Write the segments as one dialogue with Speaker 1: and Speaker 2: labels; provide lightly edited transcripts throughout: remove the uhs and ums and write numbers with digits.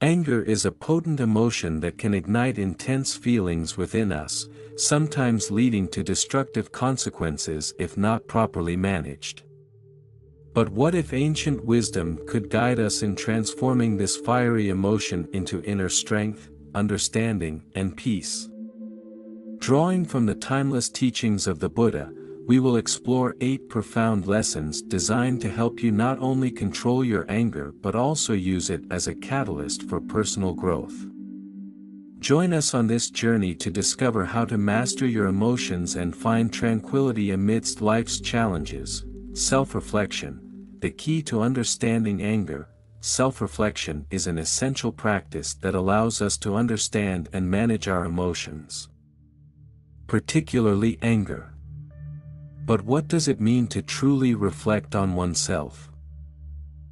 Speaker 1: Anger is a potent emotion that can ignite intense feelings within us, sometimes leading to destructive consequences if not properly managed. But what if ancient wisdom could guide us in transforming this fiery emotion into inner strength, understanding, and peace? Drawing from the timeless teachings of the Buddha, we will explore 8 profound lessons designed to help you not only control your anger but also use it as a catalyst for personal growth. Join us on this journey to discover how to master your emotions and find tranquility amidst life's challenges. Self-reflection, the key to understanding anger. Self-reflection is an essential practice that allows us to understand and manage our emotions, particularly anger. But what does it mean to truly reflect on oneself?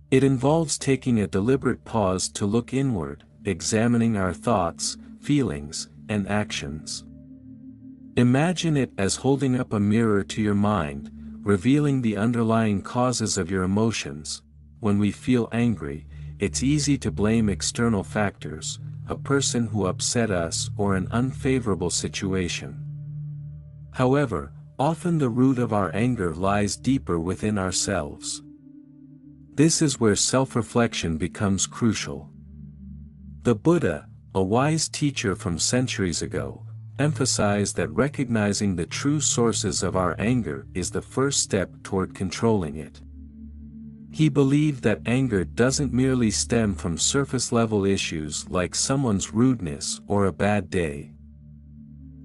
Speaker 1: It involves taking a deliberate pause to look inward, examining our thoughts, feelings, and actions. Imagine it as holding up a mirror to your mind, revealing the underlying causes of your emotions. When we feel angry, it's easy to blame external factors, a person who upset us or an unfavorable situation. However, often the root of our anger lies deeper within ourselves. This is where self-reflection becomes crucial. The Buddha, a wise teacher from centuries ago, emphasized that recognizing the true sources of our anger is the first step toward controlling it. He believed that anger doesn't merely stem from surface-level issues like someone's rudeness or a bad day.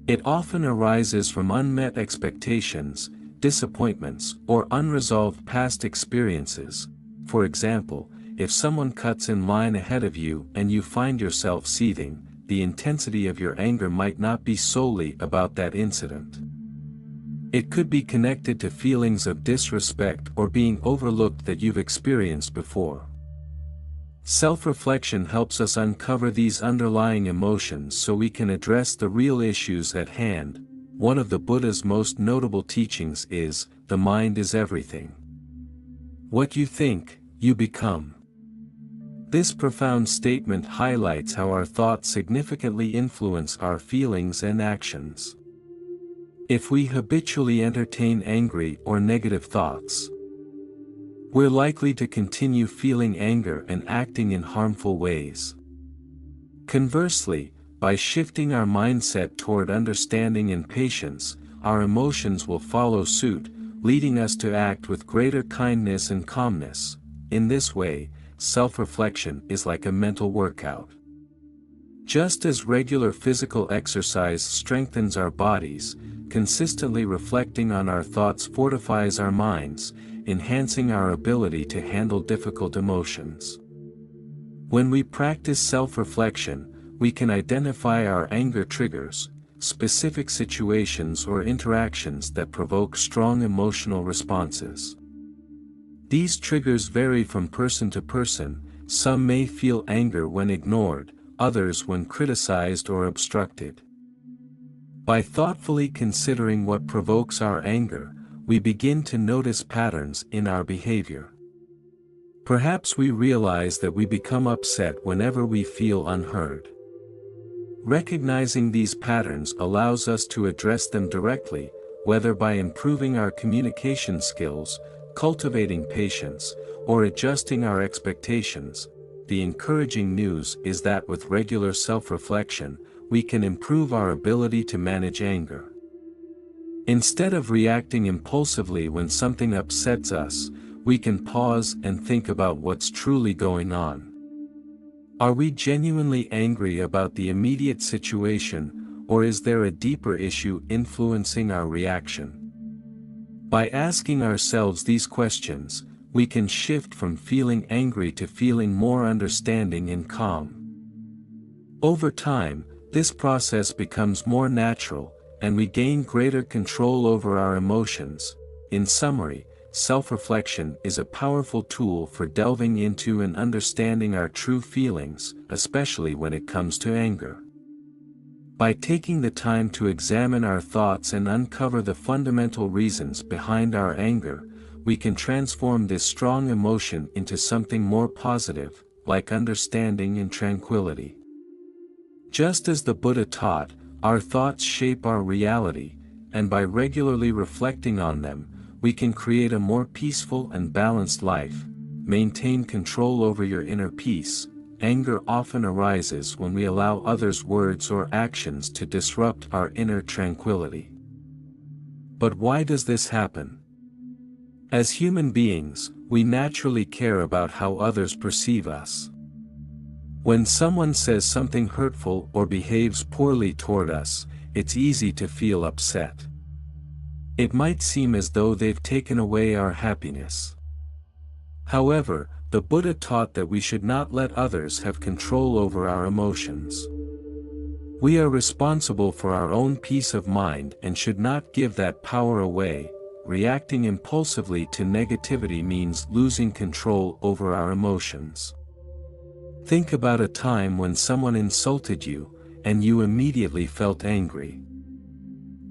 Speaker 1: It often arises from unmet expectations, disappointments, or unresolved past experiences. For example, if someone cuts in line ahead of you and you find yourself seething, the intensity of your anger might not be solely about that incident. It could be connected to feelings of disrespect or being overlooked that you've experienced before. Self-reflection helps us uncover these underlying emotions so we can address the real issues at hand. One of the Buddha's most notable teachings is, "The mind is everything. What you think, you become." This profound statement highlights how our thoughts significantly influence our feelings and actions. If we habitually entertain angry or negative thoughts, we're likely to continue feeling anger and acting in harmful ways. Conversely, by shifting our mindset toward understanding and patience, our emotions will follow suit, leading us to act with greater kindness and calmness. In this way, self-reflection is like a mental workout. Just as regular physical exercise strengthens our bodies, consistently reflecting on our thoughts fortifies our minds, enhancing our ability to handle difficult emotions. When we practice self-reflection, we can identify our anger triggers, specific situations or interactions that provoke strong emotional responses. These triggers vary from person to person. Some may feel anger when ignored, others when criticized or obstructed. By thoughtfully considering what provokes our anger, we begin to notice patterns in our behavior. Perhaps we realize that we become upset whenever we feel unheard. Recognizing these patterns allows us to address them directly, whether by improving our communication skills, cultivating patience, or adjusting our expectations. The encouraging news is that with regular self-reflection, we can improve our ability to manage anger. Instead of reacting impulsively when something upsets us, we can pause and think about what's truly going on. Are we genuinely angry about the immediate situation, or is there a deeper issue influencing our reaction? By asking ourselves these questions, we can shift from feeling angry to feeling more understanding and calm. Over time, this process becomes more natural, and we gain greater control over our emotions. In summary, self-reflection is a powerful tool for delving into and understanding our true feelings, especially when it comes to anger. By taking the time to examine our thoughts and uncover the fundamental reasons behind our anger, we can transform this strong emotion into something more positive, like understanding and tranquility. Just as the Buddha taught, our thoughts shape our reality, and by regularly reflecting on them, we can create a more peaceful and balanced life. Maintain control over your inner peace. Anger often arises when we allow others' words or actions to disrupt our inner tranquility. But why does this happen? As human beings, we naturally care about how others perceive us. When someone says something hurtful or behaves poorly toward us, it's easy to feel upset. It might seem as though they've taken away our happiness. However, the Buddha taught that we should not let others have control over our emotions. We are responsible for our own peace of mind and should not give that power away. Reacting impulsively to negativity means losing control over our emotions. Think about a time when someone insulted you, and you immediately felt angry.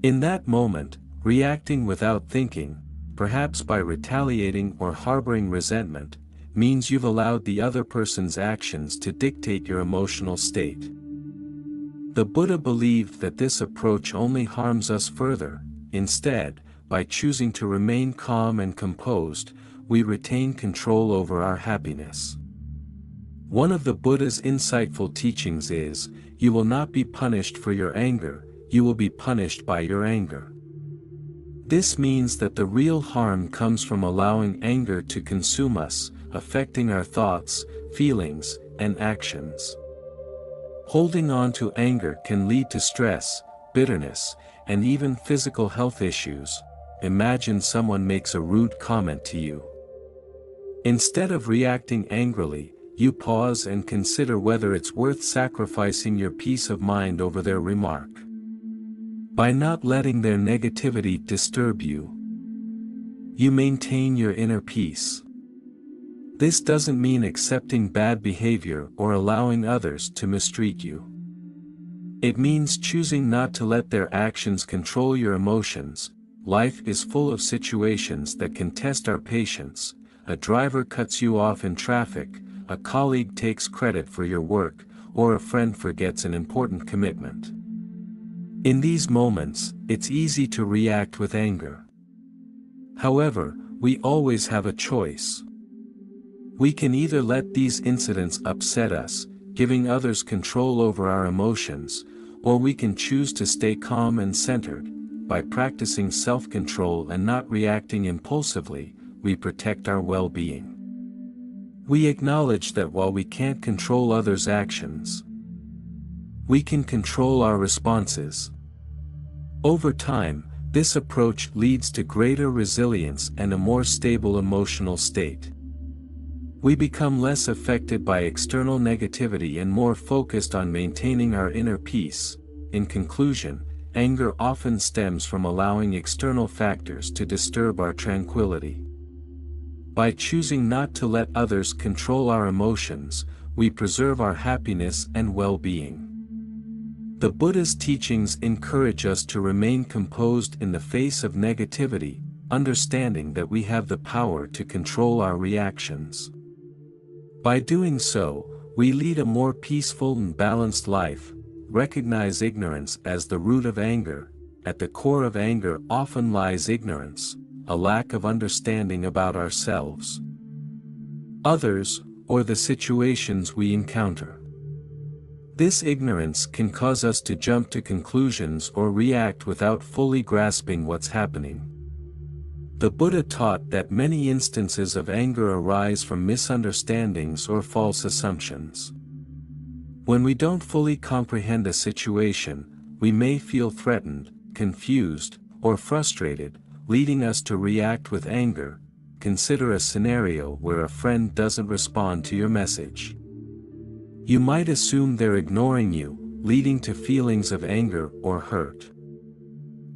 Speaker 1: In that moment, reacting without thinking, perhaps by retaliating or harboring resentment, means you've allowed the other person's actions to dictate your emotional state. The Buddha believed that this approach only harms us further. Instead, by choosing to remain calm and composed, we retain control over our happiness. One of the Buddha's insightful teachings is, you will not be punished for your anger, you will be punished by your anger. This means that the real harm comes from allowing anger to consume us, affecting our thoughts, feelings, and actions. Holding on to anger can lead to stress, bitterness, and even physical health issues. Imagine someone makes a rude comment to you. Instead of reacting angrily, you pause and consider whether it's worth sacrificing your peace of mind over their remark. By not letting their negativity disturb you, you maintain your inner peace. This doesn't mean accepting bad behavior or allowing others to mistreat you. It means choosing not to let their actions control your emotions. Life is full of situations that can test our patience. A driver cuts you off in traffic, a colleague takes credit for your work, or a friend forgets an important commitment. In these moments, it's easy to react with anger. However, we always have a choice. We can either let these incidents upset us, giving others control over our emotions, or we can choose to stay calm and centered. By practicing self-control and not reacting impulsively, we protect our well-being. We acknowledge that while we can't control others' actions, we can control our responses. Over time, this approach leads to greater resilience and a more stable emotional state. We become less affected by external negativity and more focused on maintaining our inner peace. In conclusion, anger often stems from allowing external factors to disturb our tranquility. By choosing not to let others control our emotions, we preserve our happiness and well-being. The Buddha's teachings encourage us to remain composed in the face of negativity, understanding that we have the power to control our reactions. By doing so, we lead a more peaceful and balanced life. Recognize ignorance as the root of anger. At the core of anger often lies ignorance, a lack of understanding about ourselves, others, or the situations we encounter. This ignorance can cause us to jump to conclusions or react without fully grasping what's happening. The Buddha taught that many instances of anger arise from misunderstandings or false assumptions. When we don't fully comprehend a situation, we may feel threatened, confused, or frustrated, leading us to react with anger. Consider a scenario where a friend doesn't respond to your message. You might assume they're ignoring you, leading to feelings of anger or hurt.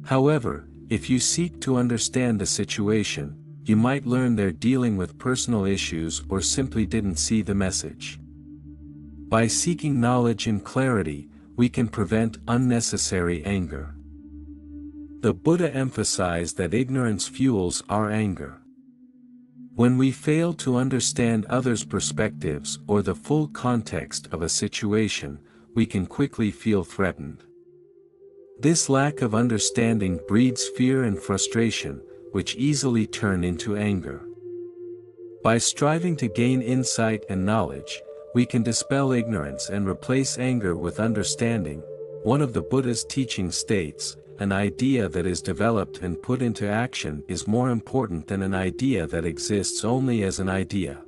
Speaker 1: However, if you seek to understand the situation, you might learn they're dealing with personal issues or simply didn't see the message. By seeking knowledge and clarity, we can prevent unnecessary anger. The Buddha emphasized that ignorance fuels our anger. When we fail to understand others' perspectives or the full context of a situation, we can quickly feel threatened. This lack of understanding breeds fear and frustration, which easily turn into anger. By striving to gain insight and knowledge, we can dispel ignorance and replace anger with understanding. One of the Buddha's teachings states, "An idea that is developed and put into action is more important than an idea that exists only as an idea."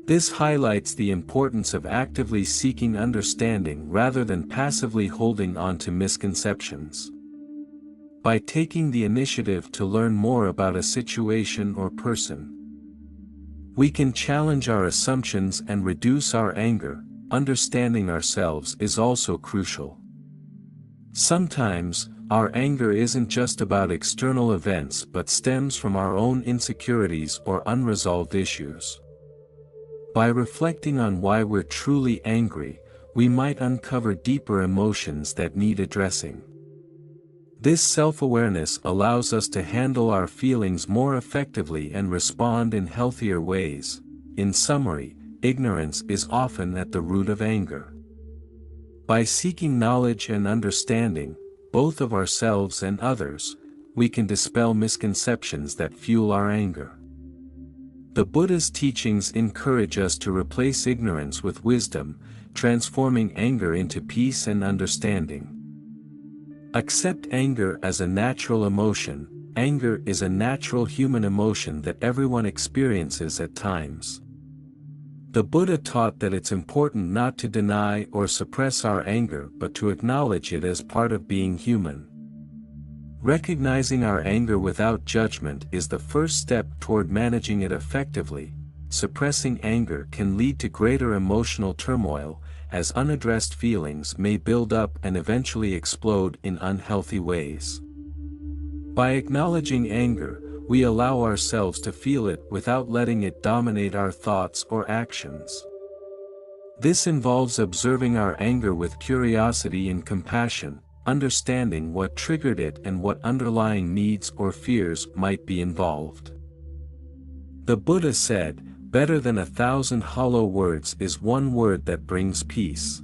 Speaker 1: This highlights the importance of actively seeking understanding rather than passively holding on to misconceptions. By taking the initiative to learn more about a situation or person, we can challenge our assumptions and reduce our anger. Understanding ourselves is also crucial. Sometimes, our anger isn't just about external events but stems from our own insecurities or unresolved issues. By reflecting on why we're truly angry, we might uncover deeper emotions that need addressing. This self-awareness allows us to handle our feelings more effectively and respond in healthier ways. In summary, ignorance is often at the root of anger. By seeking knowledge and understanding, both of ourselves and others, we can dispel misconceptions that fuel our anger. The Buddha's teachings encourage us to replace ignorance with wisdom, transforming anger into peace and understanding. Accept anger as a natural emotion. Anger is a natural human emotion that everyone experiences at times. The Buddha taught that it's important not to deny or suppress our anger but to acknowledge it as part of being human. Recognizing our anger without judgment is the first step toward managing it effectively. Suppressing anger can lead to greater emotional turmoil, as unaddressed feelings may build up and eventually explode in unhealthy ways. By acknowledging anger, we allow ourselves to feel it without letting it dominate our thoughts or actions. This involves observing our anger with curiosity and compassion, understanding what triggered it and what underlying needs or fears might be involved. The Buddha said, "Better than 1,000 hollow words is one word that brings peace."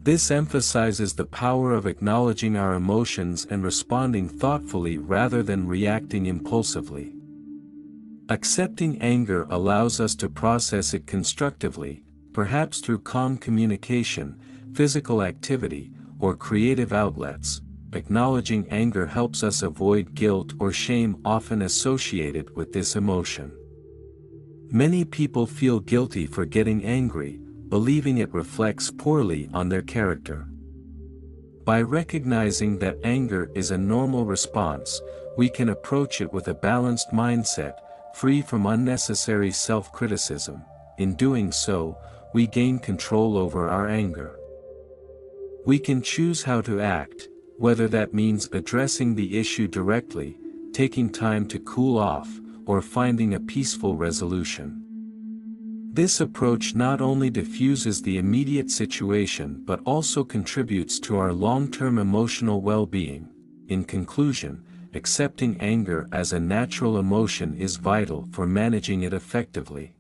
Speaker 1: This emphasizes the power of acknowledging our emotions and responding thoughtfully rather than reacting impulsively. Accepting anger allows us to process it constructively, perhaps through calm communication, physical activity, or creative outlets. Acknowledging anger helps us avoid guilt or shame often associated with this emotion. Many people feel guilty for getting angry, believing it reflects poorly on their character. By recognizing that anger is a normal response, we can approach it with a balanced mindset, free from unnecessary self-criticism. In doing so, we gain control over our anger. We can choose how to act, whether that means addressing the issue directly, taking time to cool off, or finding a peaceful resolution. This approach not only diffuses the immediate situation but also contributes to our long-term emotional well-being. In conclusion, accepting anger as a natural emotion is vital for managing it effectively.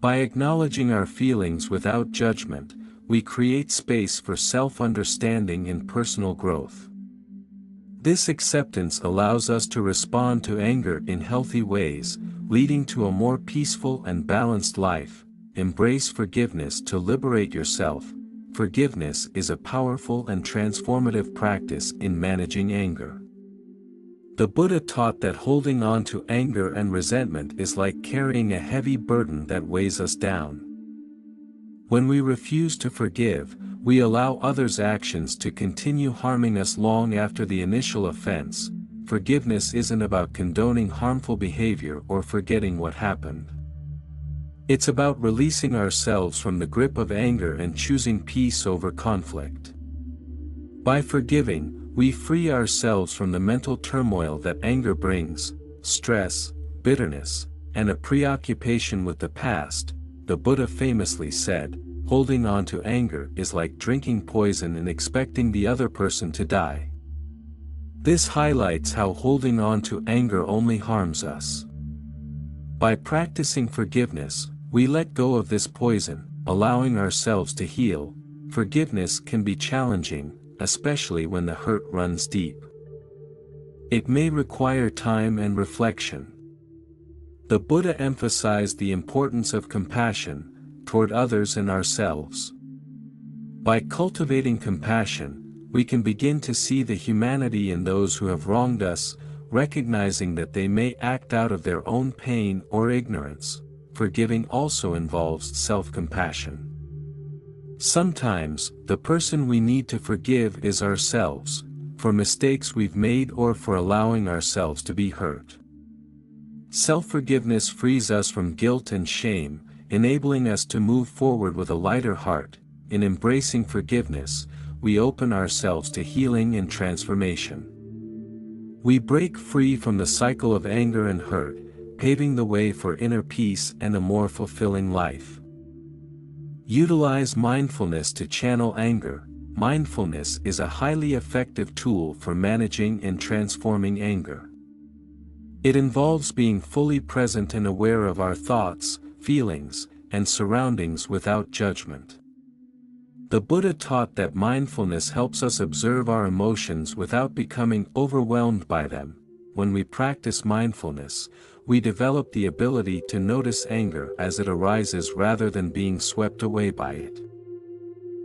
Speaker 1: By acknowledging our feelings without judgment, we create space for self-understanding and personal growth. This acceptance allows us to respond to anger in healthy ways, leading to a more peaceful and balanced life. Embrace forgiveness to liberate yourself. Forgiveness is a powerful and transformative practice in managing anger. The Buddha taught that holding on to anger and resentment is like carrying a heavy burden that weighs us down. When we refuse to forgive, we allow others' actions to continue harming us long after the initial offense. Forgiveness isn't about condoning harmful behavior or forgetting what happened. It's about releasing ourselves from the grip of anger and choosing peace over conflict. By forgiving, we free ourselves from the mental turmoil that anger brings, stress, bitterness, and a preoccupation with the past. The Buddha famously said, "Holding on to anger is like drinking poison and expecting the other person to die." This highlights how holding on to anger only harms us. By practicing forgiveness, we let go of this poison, allowing ourselves to heal. Forgiveness can be challenging, especially when the hurt runs deep. It may require time and reflection. The Buddha emphasized the importance of compassion toward others and ourselves. By cultivating compassion, we can begin to see the humanity in those who have wronged us, recognizing that they may act out of their own pain or ignorance. Forgiving also involves self-compassion. Sometimes, the person we need to forgive is ourselves, for mistakes we've made or for allowing ourselves to be hurt. Self-forgiveness frees us from guilt and shame, enabling us to move forward with a lighter heart. In embracing forgiveness, we open ourselves to healing and transformation. We break free from the cycle of anger and hurt, paving the way for inner peace and a more fulfilling life. Utilize mindfulness to channel anger. Mindfulness is a highly effective tool for managing and transforming anger. It involves being fully present and aware of our thoughts, feelings, and surroundings without judgment. The Buddha taught that mindfulness helps us observe our emotions without becoming overwhelmed by them. When we practice mindfulness, we develop the ability to notice anger as it arises rather than being swept away by it.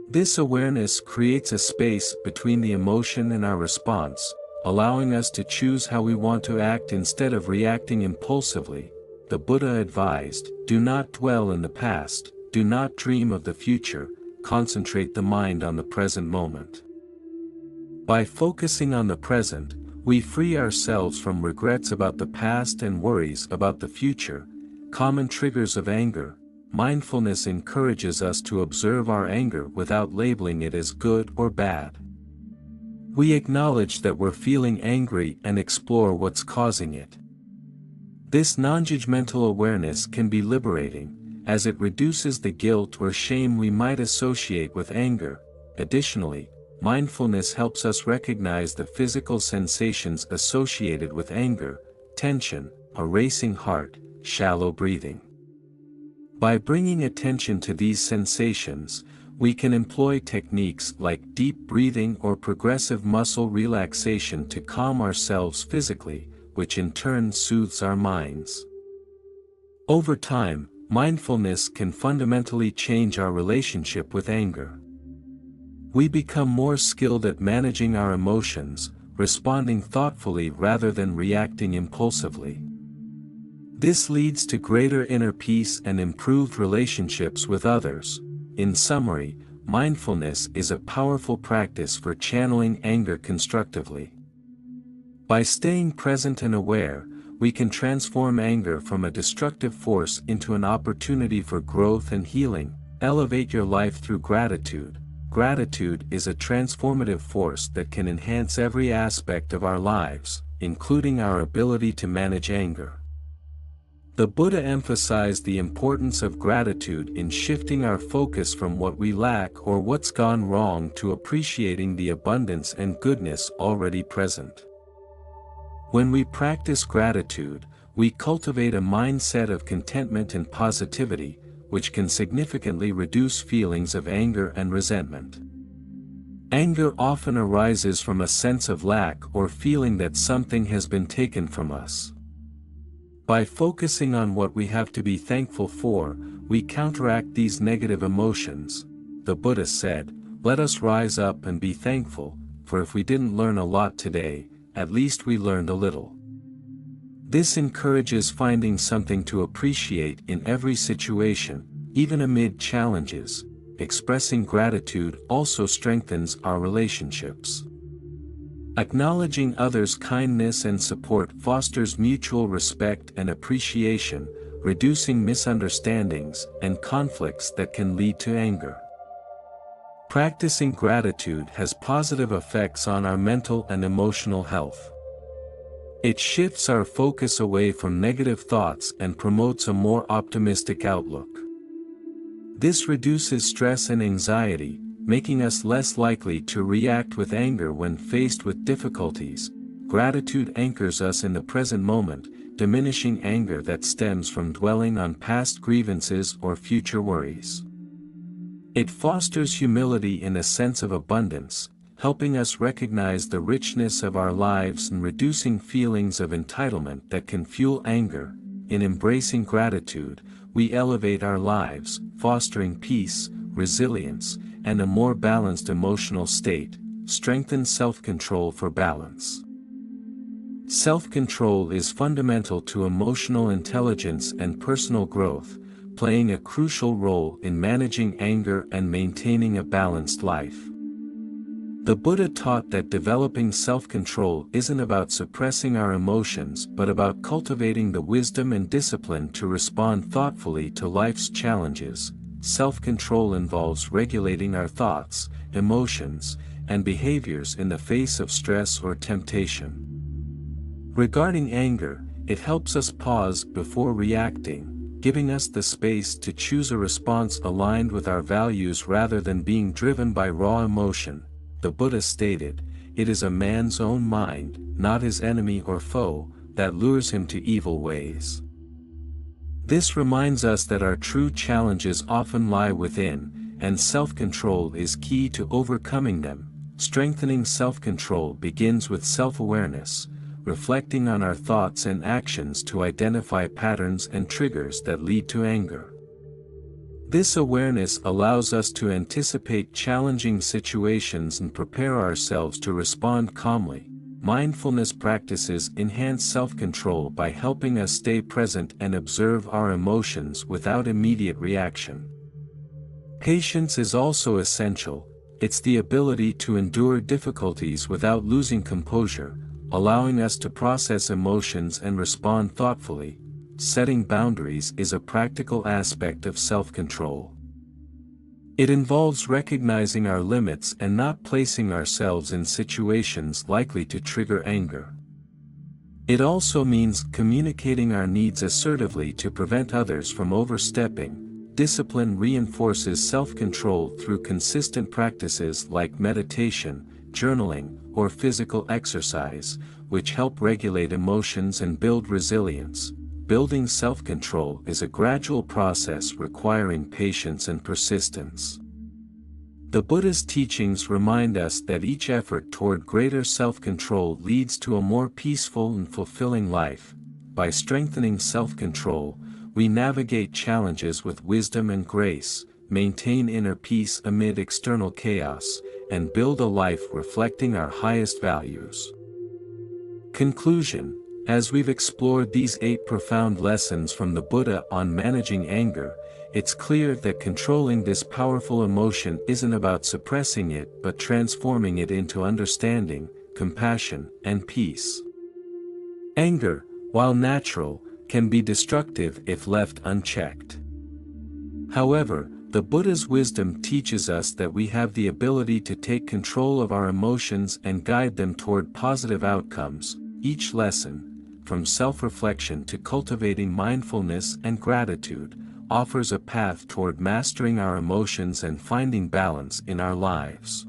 Speaker 1: This awareness creates a space between the emotion and our response, allowing us to choose how we want to act instead of reacting impulsively. The Buddha advised, "Do not dwell in the past, do not dream of the future, concentrate the mind on the present moment." By focusing on the present, we free ourselves from regrets about the past and worries about the future. Common triggers of anger. Mindfulness encourages us to observe our anger without labeling it as good or bad. We acknowledge that we're feeling angry and explore what's causing it. This non-judgmental awareness can be liberating, as it reduces the guilt or shame we might associate with anger. Additionally, mindfulness helps us recognize the physical sensations associated with anger: tension, a racing heart, shallow breathing. By bringing attention to these sensations, we can employ techniques like deep breathing or progressive muscle relaxation to calm ourselves physically, which in turn soothes our minds. Over time, mindfulness can fundamentally change our relationship with anger. We become more skilled at managing our emotions, responding thoughtfully rather than reacting impulsively. This leads to greater inner peace and improved relationships with others. In summary, mindfulness is a powerful practice for channeling anger constructively. By staying present and aware, we can transform anger from a destructive force into an opportunity for growth and healing. Elevate your life through gratitude. Gratitude is a transformative force that can enhance every aspect of our lives, including our ability to manage anger. The Buddha emphasized the importance of gratitude in shifting our focus from what we lack or what's gone wrong to appreciating the abundance and goodness already present. When we practice gratitude, we cultivate a mindset of contentment and positivity, which can significantly reduce feelings of anger and resentment. Anger often arises from a sense of lack or feeling that something has been taken from us. By focusing on what we have to be thankful for, we counteract these negative emotions. The Buddha said, "Let us rise up and be thankful, for if we didn't learn a lot today, at least we learned a little." This encourages finding something to appreciate in every situation, even amid challenges. Expressing gratitude also strengthens our relationships. Acknowledging others' kindness and support fosters mutual respect and appreciation, reducing misunderstandings and conflicts that can lead to anger. Practicing gratitude has positive effects on our mental and emotional health. It shifts our focus away from negative thoughts and promotes a more optimistic outlook. This reduces stress and anxiety, making us less likely to react with anger when faced with difficulties. Gratitude anchors us in the present moment, diminishing anger that stems from dwelling on past grievances or future worries. It fosters humility in a sense of abundance, helping us recognize the richness of our lives and reducing feelings of entitlement that can fuel anger. In embracing gratitude, we elevate our lives, fostering peace, resilience, and a more balanced emotional state, strengthen self-control for balance. Self-control is fundamental to emotional intelligence and personal growth, playing a crucial role in managing anger and maintaining a balanced life. The Buddha taught that developing self-control isn't about suppressing our emotions but about cultivating the wisdom and discipline to respond thoughtfully to life's challenges. Self-control involves regulating our thoughts, emotions, and behaviors in the face of stress or temptation. Regarding anger, it helps us pause before reacting, giving us the space to choose a response aligned with our values rather than being driven by raw emotion. The Buddha stated, "It is a man's own mind, not his enemy or foe, that lures him to evil ways." This reminds us that our true challenges often lie within, and self-control is key to overcoming them. Strengthening self-control begins with self-awareness, reflecting on our thoughts and actions to identify patterns and triggers that lead to anger. This awareness allows us to anticipate challenging situations and prepare ourselves to respond calmly. Mindfulness practices enhance self-control by helping us stay present and observe our emotions without immediate reaction. Patience is also essential. It's the ability to endure difficulties without losing composure, allowing us to process emotions and respond thoughtfully. Setting boundaries is a practical aspect of self-control. It involves recognizing our limits and not placing ourselves in situations likely to trigger anger. It also means communicating our needs assertively to prevent others from overstepping. Discipline reinforces self-control through consistent practices like meditation, journaling, or physical exercise, which help regulate emotions and build resilience. Building self-control is a gradual process requiring patience and persistence. The Buddha's teachings remind us that each effort toward greater self-control leads to a more peaceful and fulfilling life. By strengthening self-control, we navigate challenges with wisdom and grace, maintain inner peace amid external chaos, and build a life reflecting our highest values. Conclusion: as we've explored these 8 profound lessons from the Buddha on managing anger, it's clear that controlling this powerful emotion isn't about suppressing it but transforming it into understanding, compassion, and peace. Anger, while natural, can be destructive if left unchecked. However, the Buddha's wisdom teaches us that we have the ability to take control of our emotions and guide them toward positive outcomes. Each lesson, from self-reflection to cultivating mindfulness and gratitude, offers a path toward mastering our emotions and finding balance in our lives.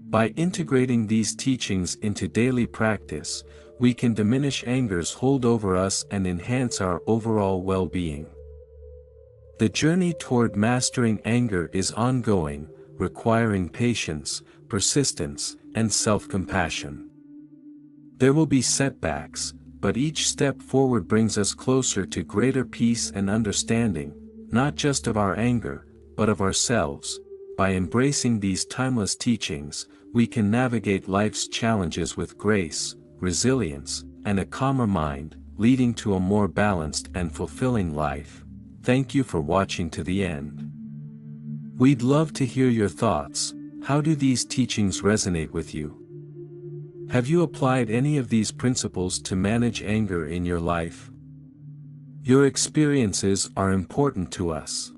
Speaker 1: By integrating these teachings into daily practice, we can diminish anger's hold over us and enhance our overall well-being. The journey toward mastering anger is ongoing, requiring patience, persistence, and self-compassion. There will be setbacks, but each step forward brings us closer to greater peace and understanding, not just of our anger, but of ourselves. By embracing these timeless teachings, we can navigate life's challenges with grace, resilience, and a calmer mind, leading to a more balanced and fulfilling life. Thank you for watching to the end. We'd love to hear your thoughts. How do these teachings resonate with you? Have you applied any of these principles to manage anger in your life? Your experiences are important to us.